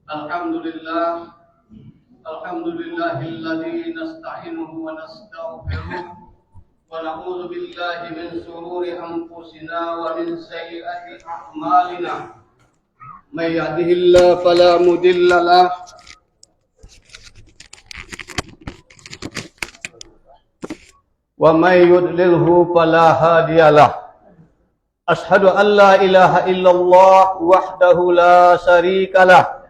Alhamdulillah, alhamdulillahilladzi nasta'inuhu wa nastaghfiruh wa na'udzu billahi min shururi anfusina wa min sayyiati a'malina. May yahdihillahu fala mudilla lahu wa may yudlilhu fala hadiyalah. Ashhadu an la ilaha illallah wahdahu la syarikalah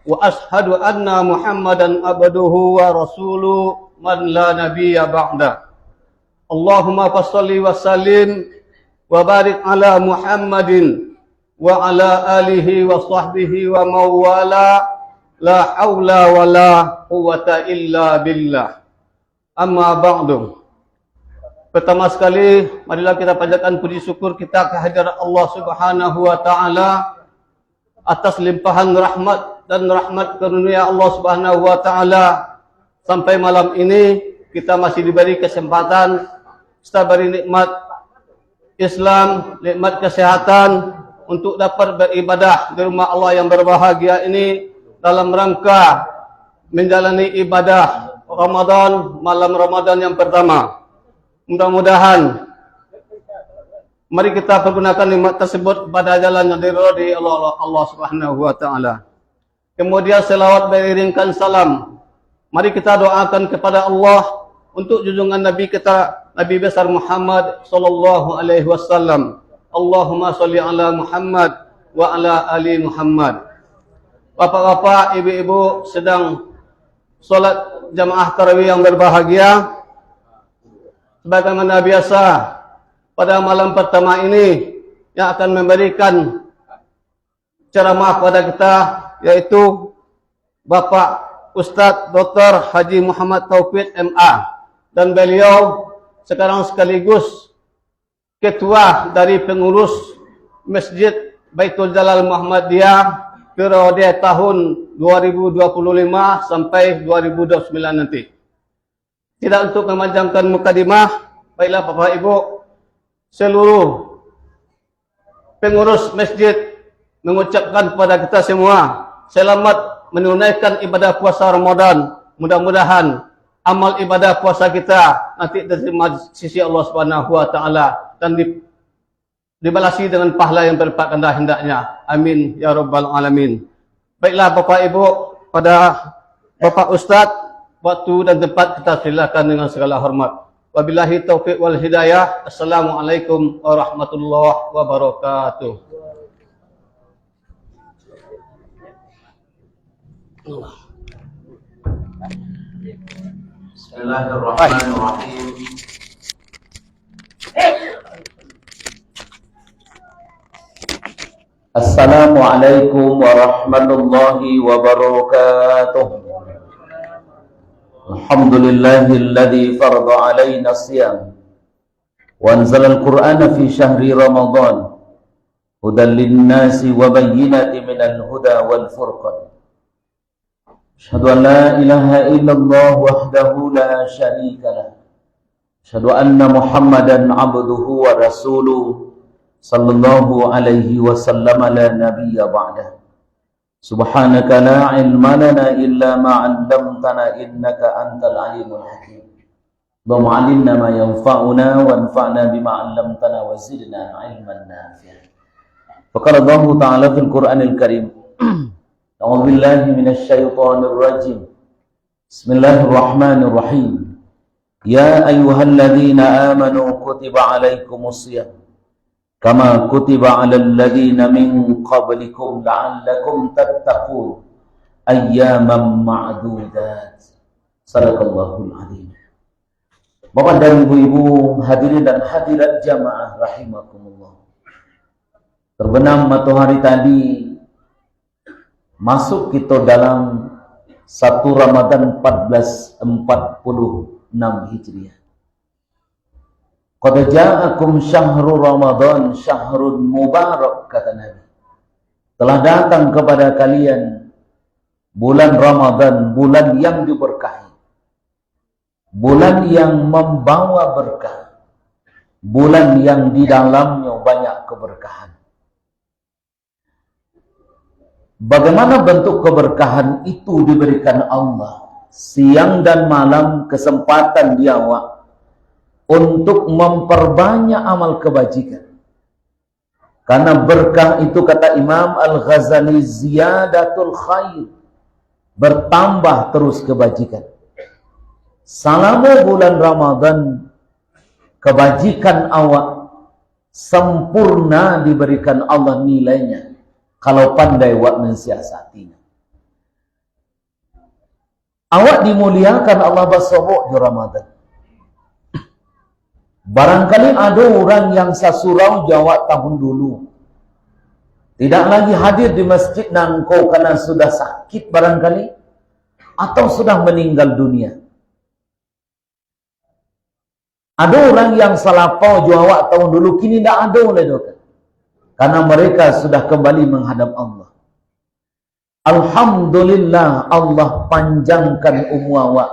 wa ashhadu anna Muhammadan abduhu wa rasuluhu man la nabiyya ba'da. Allahumma fassalli wa sallim wa barik ala Muhammadin wa ala alihi wa sahbihi wa mawala la hawla wa la quwwata illa billah. Amma ba'du. Pertama sekali, marilah kita panjatkan puji syukur kita kehadirat Allah Subhanahu wa taala atas limpahan rahmat dan rahmat karunia Allah Subhanahu wa taala. Sampai malam ini kita masih diberi kesempatan, kita beri nikmat Islam, nikmat kesehatan untuk dapat beribadah di rumah Allah yang berbahagia ini dalam rangka menjalani ibadah Ramadan, malam Ramadan yang pertama. Mudah-mudahan mari kita pergunakan nikmat tersebut pada jalan yang diridhai Allah Subhanahu wa taala. Kemudian selawat beriringkan salam. Mari kita doakan kepada Allah untuk junjungan Nabi kita, Nabi besar Muhammad sallallahu alaihi wasallam. Allahumma shalli ala Muhammad wa ala ali Muhammad. Bapak-bapak, ibu-ibu sedang salat jamaah tarawih yang berbahagia. Sebagaimana biasa, pada malam pertama ini yang akan memberikan ceramah kepada kita yaitu Bapak Ustadz Dr. Haji Muhammad Taufik MA, dan beliau sekarang sekaligus ketua dari pengurus Masjid Baitul Jalal Muhammadiyah periode tahun 2025 sampai 2029 nanti. Tidak untuk memanjangkan mukadimah, baiklah Bapak Ibu, seluruh pengurus masjid mengucapkan kepada kita semua selamat menunaikan ibadah puasa Ramadan. Mudah-mudahan amal ibadah puasa kita nanti diterima sisi Allah Subhanahu wa taala dan dibalasi dengan pahala yang berlipat ganda hendaknya. Amin ya rabbal alamin. Baiklah Bapak Ibu, pada Bapak Ustadz, waktu dan tempat kita silakan dengan segala hormat. Wabillahi taufiq wal hidayah. Assalamualaikum warahmatullahi wabarakatuh. Bismillahirrahmanirrahim. Assalamualaikum warahmatullahi wabarakatuh. Alhamdulillahilladzi farada alaina siyam wa anzala al-Qur'ana fi syahri Ramadan hudan lin-nasi wa bayyinatin minal huda wal furqan. Asyhadu an la ilaha illallah wahdahu la syarika lah. Asyhadu anna Muhammadan abduhu wa rasuluhu sallallahu alaihi wasallam la nabiyya ba'dah. Subhanaka la ilma lana illa ma 'allamtana innaka antal alimul hakim. Allahumma 'allimna ma yanfa'una wanfa'na bima 'allamtana wa zidna 'ilman nafi'an. Faqala Allah ta'ala fil Qur'anil Karim. A'udzu billahi minasy syaithanir rajim. Bismillahirrahmanirrahim. Ya ayyuhalladzina amanu kutiba 'alaikumus shiyam kama kutiba 'alal ladzina min qablikum la'allakum tattaqun ayyaman ma'dudat. Shadaqallahul adzim. Bapak dan Ibu-ibu hadirin dan hadirat jamaah rahimakumullah. Terbenam matahari tadi, masuk kita dalam 1 Ramadan 1446 Hijriah. Qad ja'akum syahrul Ramadan syahrun mubarak, kata Nabi. Telah datang kepada kalian bulan Ramadan, bulan yang diberkahi, bulan yang membawa berkah, bulan yang di dalamnya banyak keberkahan. Bagaimana bentuk keberkahan itu diberikan Allah? Siang dan malam kesempatan di awak untuk memperbanyak amal kebajikan. Karena berkah itu, kata Imam Al-Ghazali, ziyadatul khair, bertambah terus kebajikan. Selama bulan Ramadan, kebajikan awak sempurna diberikan Allah nilainya, kalau pandai wak mensiasatinya. Awak dimuliakan Allah bersobok di Ramadan. Barangkali ada orang yang sasurau jawab tahun dulu, tidak lagi hadir di masjid nangko karena sudah sakit barangkali, atau sudah meninggal dunia. Ada orang yang salapau jawab tahun dulu, kini tidak ada oleh doa, karena mereka sudah kembali menghadap Allah. Alhamdulillah, Allah panjangkan umur awak,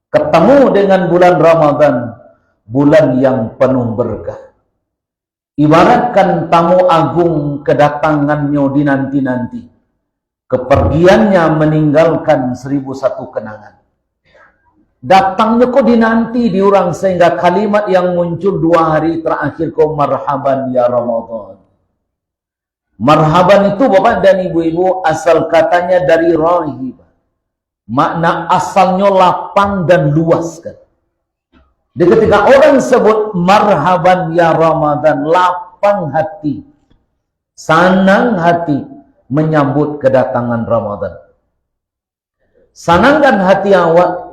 ketemu dengan bulan Ramadan, bulan yang penuh berkah. Ibaratkan tamu agung kedatangannya dinanti-nanti, kepergiannya meninggalkan 1001 kenangan. Datangnya kok dinanti di orang, sehingga kalimat yang muncul 2 hari terakhir kok marhaban ya Ramadan. Marhaban itu Bapak dan Ibu-ibu asal katanya dari rahib. Makna asalnya lapang dan luas kan. Jadi ketika orang sebut marhaban ya Ramadan, lapang hati, senang hati menyambut kedatangan Ramadan. Senangkan hati awak,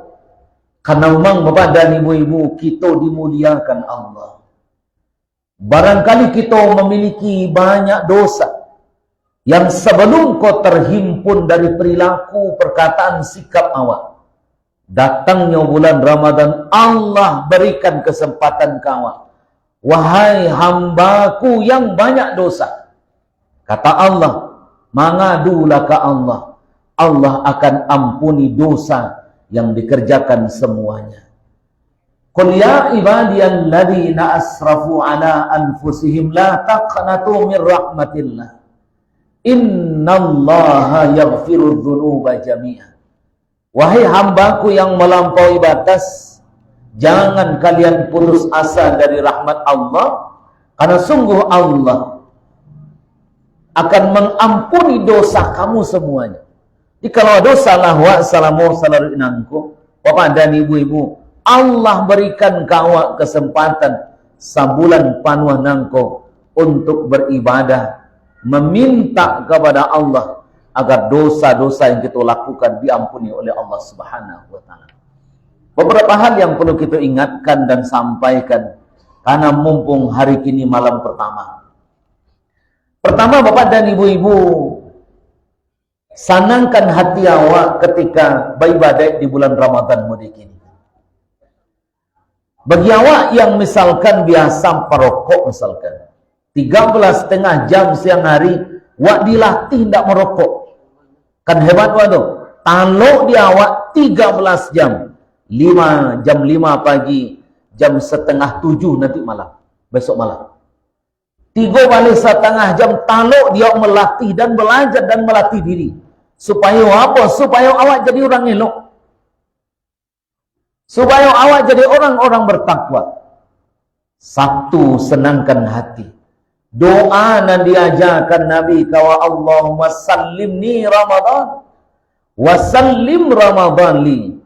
karena memang Bapak dan Ibu-ibu kita dimuliakan Allah. Barangkali kita memiliki banyak dosa yang sebelum kau terhimpun dari perilaku, perkataan, sikap awak. Datangnya bulan Ramadan, Allah berikan kesempatan kau. Wahai hambaku yang banyak dosa, kata Allah, mengadulah ke Allah. Allah akan ampuni dosa yang dikerjakan semuanya. Qul ya ibadiyalladzina asrafu ala anfusihim la taqnatu min rahmatillah. Innallaha yaghfirudz dzunuba jami'an. Wahai hambaku yang melampaui batas, jangan kalian putus asa dari rahmat Allah, karena sungguh Allah akan mengampuni dosa kamu semuanya. Jadi kalau dosa lahwa salamu salaru inangku, Bapak dan Ibu-ibu, Allah berikan kau kesempatan sabulan panuh nangko untuk beribadah, meminta kepada Allah agar dosa-dosa yang kita lakukan diampuni oleh Allah Subhanahu wa taala. Beberapa hal yang perlu kita ingatkan dan sampaikan karena mumpung hari kini malam pertama. Pertama, Bapak dan Ibu-ibu, senangkan hati awak ketika beribadah di bulan Ramadan mudik ini. Bagi awak yang misalkan biasa perokok, misalkan 13,5 jam siang hari wak dilatih tidak merokok, kan hebat waduh. Kalau di awak 13 jam, 5 jam 5 pagi, jam setengah 7 nanti malam, besok malam 3,5 jam, kalau dia melatih dan belajar dan melatih diri supaya apa? Supaya awak jadi orang elok, supaya awak jadi orang-orang bertakwa. Satu, senangkan hati. Doa yang diajarkan Nabi kawa Allahumma sallimni Ramadan wa sallim Ramadan li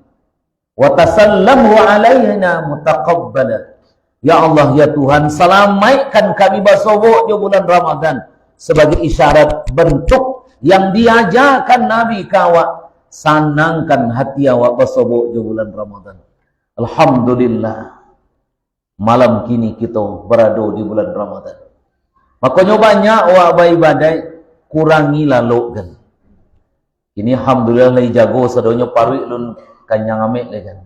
wa tasallamhu alaina mutaqabbala. Ya Allah, ya Tuhan, selamatkan kami basobok di bulan Ramadan, sebagai isyarat bentuk yang diajarkan Nabi kawa senangkan hati awak basobok di bulan Ramadan. Alhamdulillah, malam kini kita berada di bulan Ramadan. Makanya banyak awak beribadah, kurangi lalu kan. Ini alhamdulillah lagi jago sedonya paruik lun kanyang amik le kan.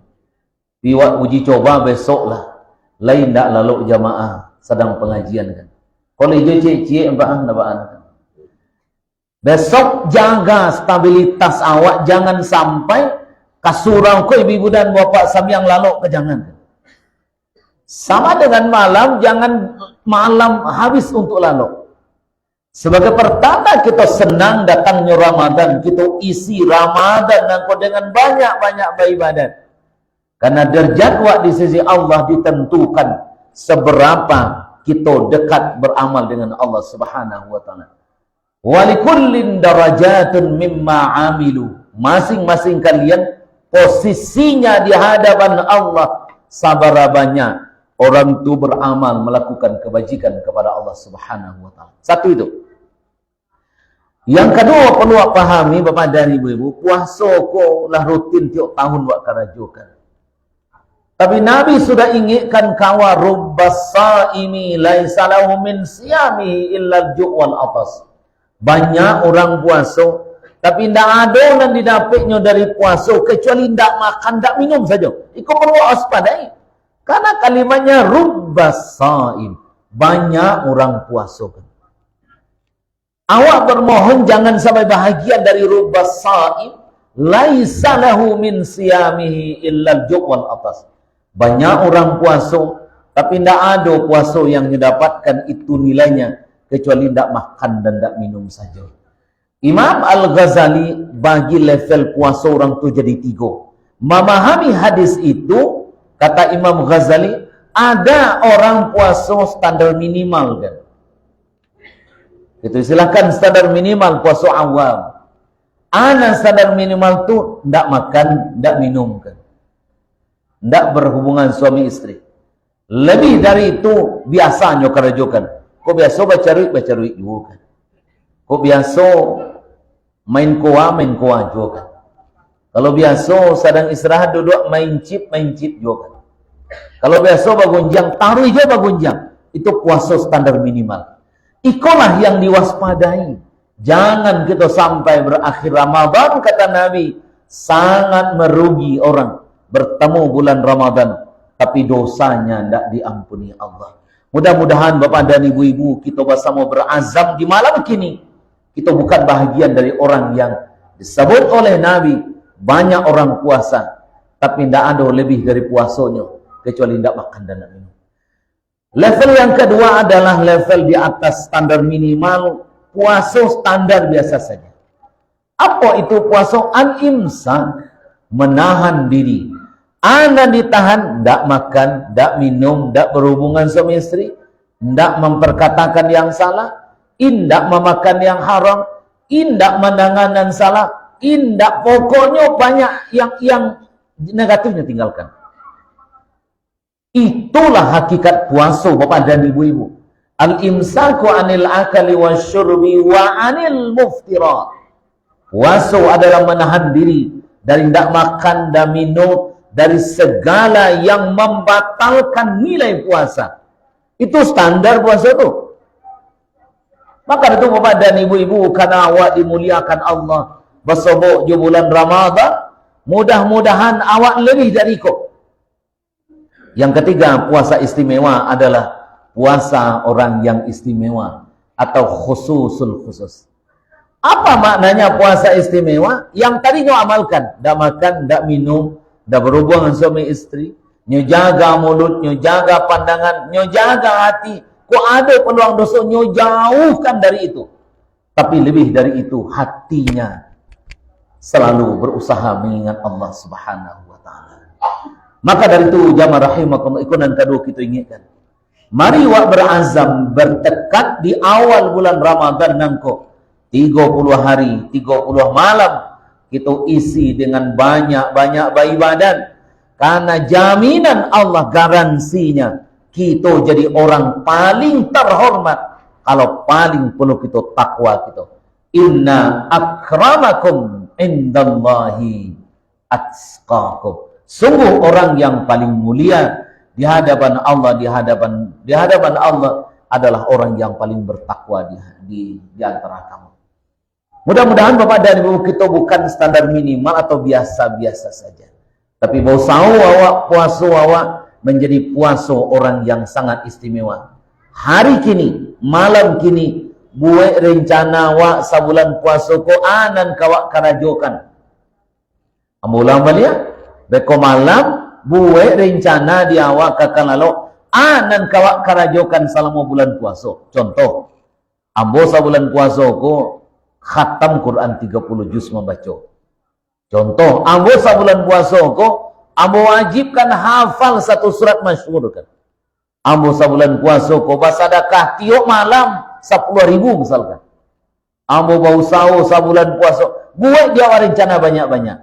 Biwak uji coba besok lah. Lain dak lalu jamaah sedang pengajian kan. Kalau je cik-cik empaan kan. Besok jaga stabilitas awak, jangan sampai kasurau ko ibu dan bapak sambiang lalu ke jangan. Sama dengan malam, jangan malam habis untuk lalu. Sebagai pertanda kita senang datangnya Ramadan, kita isi Ramadan dengan banyak-banyak beribadat. Karena derajat wa di sisi Allah ditentukan seberapa kita dekat beramal dengan Allah Subhanahu wa taala. Walikullin darajatun mimma amilu. Masing-masing kalian posisinya di hadapan Allah sabarabanya orang itu beramal melakukan kebajikan kepada Allah Subhanahu wa taala. Satu itu. Yang kedua perlu pahami Bapak dan Ibu-ibu, puasa ko lah rutin tiap tahun wak karajokan. Tapi Nabi sudah ingatkan kawa rubbas saimi laisa lahu min siyami illa al-ju' wal atas. Banyak orang puasa tapi tidak ada yang didapatnya dari puasa kecuali tidak makan, tidak minum saja. Itu perlu waspadai. Karena kalimatnya rubbas saim, banyak orang puasa. Awak bermohon jangan sampai bahagian dari rubbas saim laisa lahu min siyamihi illa al-ju' wal atas. Banyak orang puasa tapi tidak ada puasa yang didapatkan itu nilainya kecuali tidak makan dan tidak minum saja. Imam Al-Ghazali bagi level puasa orang itu jadi 3. Memahami hadis itu, kata Imam Ghazali, ada orang puasa standar minimal kan. Itu silakan standar minimal puasa awam. Ana standar minimal tu tidak makan, tidak minum kan. Tidak berhubungan suami istri. Lebih dari itu biasanya kerajokan. Kok biasa baca ruik juga kan. Kok biasa main koa juga kan. Kalau biasa sedang istirahat duduk main chip juga kan. Kalau biasa bagunjang taruh aja bagunjang. Itu puasa standar minimal. Ikolah yang diwaspadai. Jangan kita sampai berakhir Ramadan, kata Nabi, sangat merugi orang bertemu bulan Ramadan tapi dosanya tidak diampuni Allah. Mudah-mudahan Bapak dan Ibu-ibu kita bersama berazam di malam kini kita bukan bahagian dari orang yang disebut oleh Nabi banyak orang puasa tapi tidak ada lebih dari puasanya kecuali tidak makan dan tidak minum. Level yang kedua adalah level di atas standar minimal, puasa standar biasa saja. Apa itu puasa? Al-imsak, menahan diri. Anda ditahan, tidak makan, tidak minum, tidak berhubungan suami istri, tidak memperkatakan yang salah, tidak memakan yang haram, tidak menangan salah, tidak, pokoknya banyak yang negatifnya tinggalkan. Itulah hakikat puasa Bapak dan Ibu-ibu. Al-imsaku anil akali wasyurbi wa anil muftirat. Puasa adalah menahan diri dari tidak makan dan minum, dari segala yang membatalkan nilai puasa. Itu standar puasa itu. Maka itu Bapak dan Ibu-ibu, karena awak dimuliakan Allah bersobok di bulan Ramadan, mudah-mudahan awak lebih dari itu. Yang ketiga, puasa istimewa adalah puasa orang yang istimewa atau khususul khusus. Apa maknanya puasa istimewa? Yang tadinya amalkan, tidak makan, tidak minum, tidak berhubungan suami istri, nyo jaga mulut, nyo jaga pandangan, nyo jaga hati. Kok ada peluang dosa, nyo jauhkan dari itu. Tapi lebih dari itu, hatinya selalu berusaha mengingat Allah Subhanahu wa taala. Maka dari itu jamaah rahimakumullah, ikunan kedua kita ingatkan. Mari wak berazam bertekad di awal bulan Ramadan nangko 30 hari, 30 malam kita isi dengan banyak-banyak beribadat. Karena jaminan Allah, garansinya kita jadi orang paling terhormat kalau paling perlu kita takwa kita. Inna akramakum indallahi atqakum. Sungguh orang yang paling mulia di hadapan Allah, di hadapan Allah adalah orang yang paling bertakwa di antara kamu. Mudah-mudahan Bapak dan Ibu kita bukan standar minimal atau biasa-biasa saja. Tapi mau awak puasa awak menjadi puasa orang yang sangat istimewa. Hari kini, malam kini, buat rencana awak sabulan puasa ko anan kawak karajokan. Amulang balia, beko malam buat rencana di awak kakalalo anan kawak karajokan selama bulan puasa. Contoh, Ambo sabulan puasa ko khatam Quran 30 juz membaca. Contoh, ambo sabulan puasa ko ambo wajibkan hafal satu surat masyhur kan. Ambo sabulan puasa ko basadakah tiap malam 10.000 misalkan. Ambo bau sawo sabulan puasa, buat dia rencana banyak-banyak.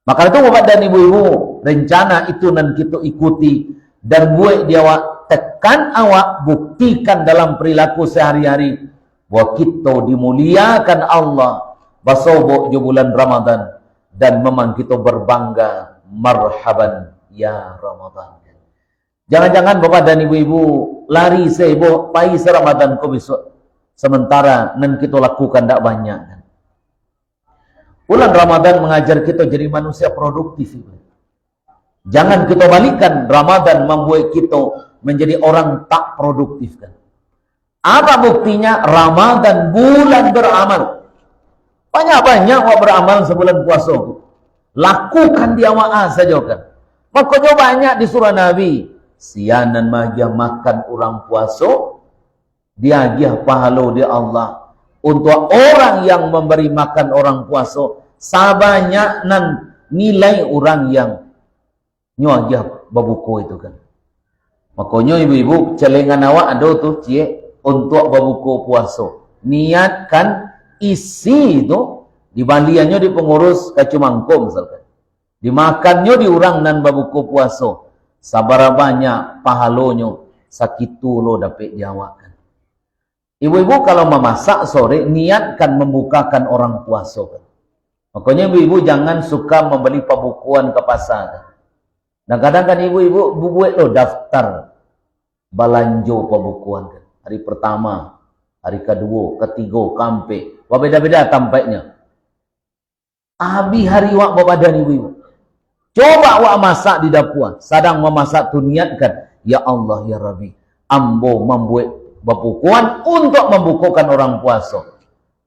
Maka itu bapak dan ibu-ibu, rencana itu nan kita ikuti dan buat dia tekan awak, buktikan dalam perilaku sehari-hari bahwa kita dimuliakan Allah basobok di bulan Ramadan dan memang kita berbangga marhaban ya Ramadan. Jangan-jangan bapak dan ibu-ibu lari sebo pai Ramadan ko besok sementara nan kita lakukan tak banyak kan. Bulan Ramadan mengajar kita jadi manusia produktif. Jangan kita balikkan Ramadan membuat kita menjadi orang tak produktif kan. Apa buktinya? Ramadan bulan beramal. Banyak-banyak awak beramal sebulan puasa. Lakukan di awak saja kan. Makanya banyak di surah Nabi. Sianan magia makan orang puasa, dia pahala di Allah. Untuk orang yang memberi makan orang puasa, sabanyak nan nilai orang yang nyuagiah babuko itu kan. Makanya ibu-ibu celengan awak ada tu cie untuk babuko puasa. Niatkan isi itu di baliannya di pengurus kacumangko misalkan. Dimakannya di orang nan babuko puasa. Sabar banyak pahalonyo sakitu lo dapat diawak. Ibu-ibu kalau memasak sore, niatkan membukakan orang puasa. Makanya ibu-ibu jangan suka membeli pembukuan ke pasar. Dan kadang kan ibu-ibu buat lo daftar balanjo pembukuan. Hari pertama, hari kedua, ketiga, kampe. Wah beda-beda tampaknya. Habis hari wak bapak dan ibu-ibu. Coba wak masak di dapur. Sedang memasak tu niatkan. Ya Allah ya Rabbi. Ambo membuat bapukuan untuk membukukan orang puasa.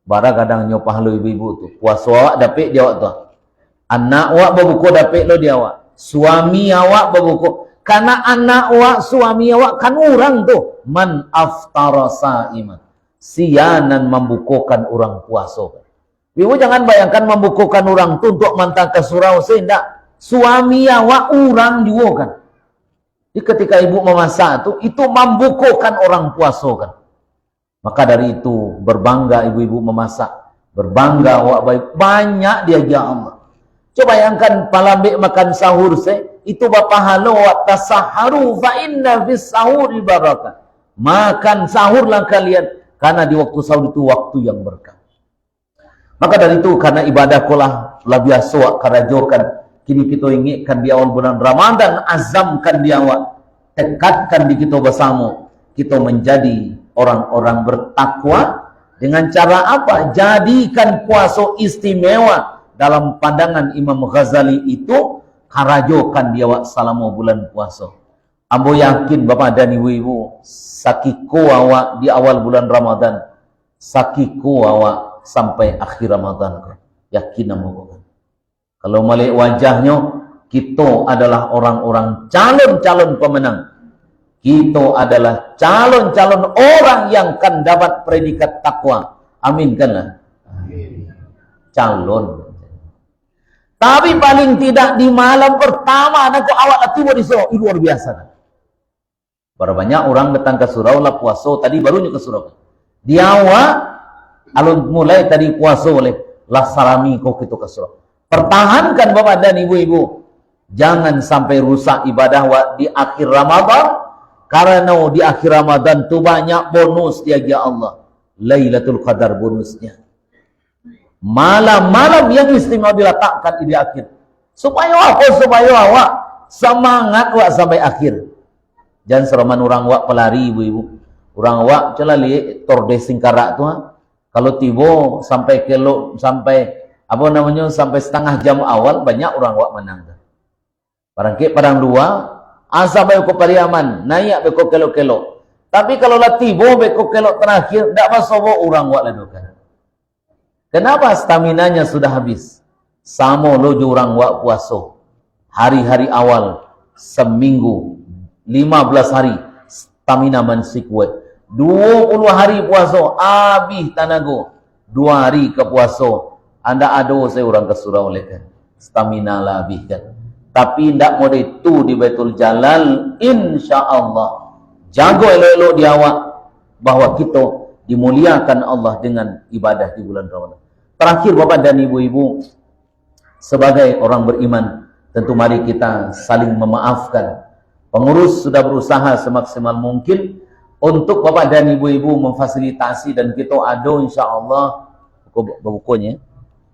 Bara kadangnya pahala ibu-ibu tu. Puasa awak dapat dia awak tu. Anak awak berbuku dapat lo dia awak. Suami awak berbuku. Karena anak awak, suami awak kan orang tu. Man aftara sa'iman. Sianan membukukan orang puasa. Ibu jangan bayangkan membukukan orang tu untuk mantan ke surau. Tidak. Suami awak orang juga kan. Jadi ketika ibu memasak itu membukukan orang puasa kan. Maka dari itu berbangga ibu-ibu memasak, berbangga awak baik banyak dia Allah. Coba bayangkan palambik makan sahur itu pahala wa tasaharu fa inna fis sahuri barakah. Makan sahurlah kalian karena di waktu sahur itu waktu yang berkah. Maka dari itu karena ibadah kolah lah biasa karajokan. Kini kita ingatkan di awal bulan Ramadan, azamkan di awal, tekadkan di kita bersama, kita menjadi orang-orang bertakwa dengan cara apa? Jadikan puasa istimewa dalam pandangan Imam Ghazali itu, karajokan di awal selama bulan puasa. Ambo yakin bapak dan ibu-ibu, sakiko awak di awal bulan Ramadan, sakiko awak sampai akhir Ramadan. Yakin ambo. Kalau melihat wajahnya, kita adalah orang-orang calon-calon pemenang. Kita adalah calon-calon orang yang akan dapat predikat takwa. Amin kan? Calon. Tapi paling tidak di malam pertama, nak awak tiba di surau, itu luar biasa. Berapa banyak orang datang ke surau lah puasa, tadi barunya ke surau. Di awal, alun mulai tadi puasa oleh lah salami kau kita ke surau. Pertahankan bapak dan ibu-ibu. Jangan sampai rusak ibadah di akhir Ramadan. Karena di akhir Ramadan tu banyak bonus dia Allah. Lailatul Qadar bonusnya. Malam-malam yang istimewa diletakkan di akhir. Supaya apa? Supaya awak semangat awak sampai akhir. Jangan seraman orang awak pelari ibu-ibu. Orang awak celali torde singkarak tu. Kalau tiba sampai kilo sampai apa namanya sampai setengah jam awal banyak orang awak menang. Barangkali padang dua asa beko pariaman naik beko kelo-kelo. Tapi kalau lah tiba beko kelo terakhir ndak masobo orang awak ladukan. Kenapa? Staminanya sudah habis. Samo lo orang awak puasa. Hari-hari awal seminggu 15 hari stamina masih kuat. 20 hari puasa, habis tanago. 2 hari ke puasa, anda ada saya orang ke surau oleh kan. Stamina lah habis kan. Tapi tidak mau itu di Baitul Jalal, insya-Allah. Jago elok-elok di awak bahwa kita dimuliakan Allah dengan ibadah di bulan Ramadan. Terakhir Bapak dan Ibu-ibu, sebagai orang beriman, tentu mari kita saling memaafkan. Pengurus sudah berusaha semaksimal mungkin untuk Bapak dan Ibu-ibu memfasilitasi, dan kita ada insya-Allah bukunya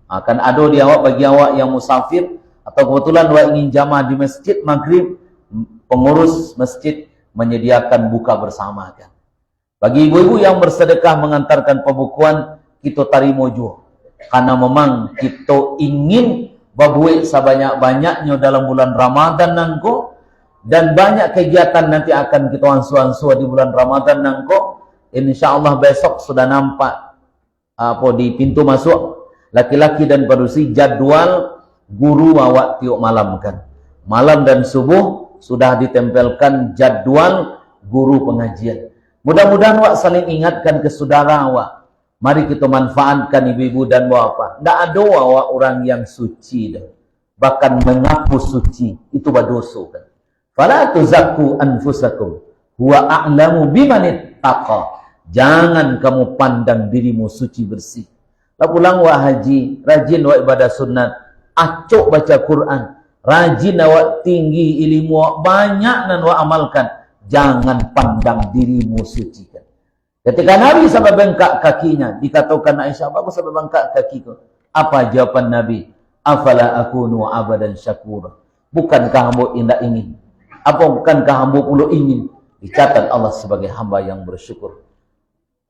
akan ada di awak bagi awak yang musafir atau kebetulan awak ingin jamaah di masjid maghrib, pengurus masjid menyediakan buka bersama kan. Bagi ibu-ibu yang bersedekah mengantarkan pembukuan, kita tarimo juga. Karena memang kita ingin berbuat sebanyak-banyaknya dalam bulan Ramadan nangko, dan banyak kegiatan nanti akan kita ansu-ansu di bulan Ramadan nangko. Insyaallah besok sudah nampak di pintu masuk laki-laki dan perusi jadwal guru awak tiuk malam kan. Malam dan subuh sudah ditempelkan jadwal guru pengajian. Mudah-mudahan awak saling ingatkan ke saudara awak. Mari kita manfaatkan ibu-ibu dan bapak. Tidak ada awak orang yang suci dah. Bahkan mengaku suci itu berdosa kan. Fala tuzakku anfusakum huwa a'lamu bimanit taqa. Jangan kamu pandang dirimu suci bersih. Lah pulang wa haji, rajin wa ibadah sunat, acok baca Quran, rajin awak tinggi ilmu awak banyak dan wa amalkan. Jangan pandang dirimu suci kan. Ketika Nabi sampai bengkak kakinya, dikatakan Aisyah, bagus sampai bengkak kakiku. Apa jawaban Nabi? Afala akunu abadan syakura. Bukankah hamba indah ingin? Apa bukankah hamba pula ingin dicatat Allah sebagai hamba yang bersyukur?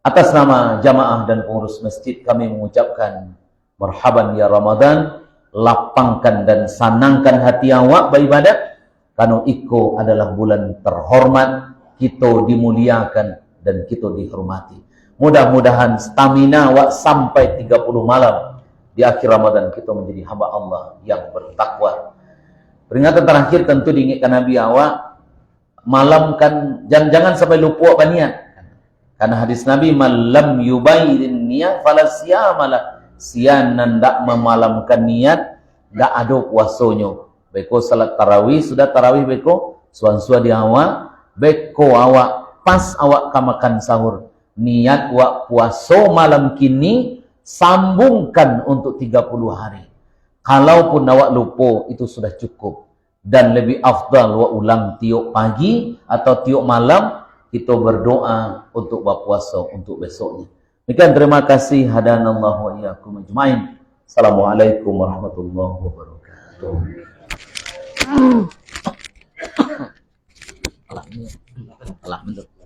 Atas nama jamaah dan pengurus masjid kami mengucapkan marhaban ya Ramadan. Lapangkan dan sanangkan hati awak beribadat, karena iko adalah bulan terhormat, kita dimuliakan dan kita dihormati. Mudah-mudahan stamina awak sampai 30 malam di akhir Ramadan kita menjadi hamba Allah yang bertakwa. Peringatan terakhir tentu diingatkan Nabi awak, malam kan jangan sampai lupa baniat. Karena hadis Nabi, malam yubaidin niat falasiyamalah. Sian ndak memalamkan niat, ndak ada puasanya. Beko salat tarawih, sudah tarawih beko suan-suan di awak, beko awak pas awak makan sahur. Niat awak puasa malam kini sambungkan untuk 30 hari. Kalaupun awak lupa itu sudah cukup. Dan lebih afdal awak ulang tiuk pagi atau tiuk malam, kita berdoa untuk berpuasa untuk besoknya. Demikian, terima kasih. Hadanallahu wa iyyakum ajmain. Assalamualaikum warahmatullahi wabarakatuh. Alhamdulillah.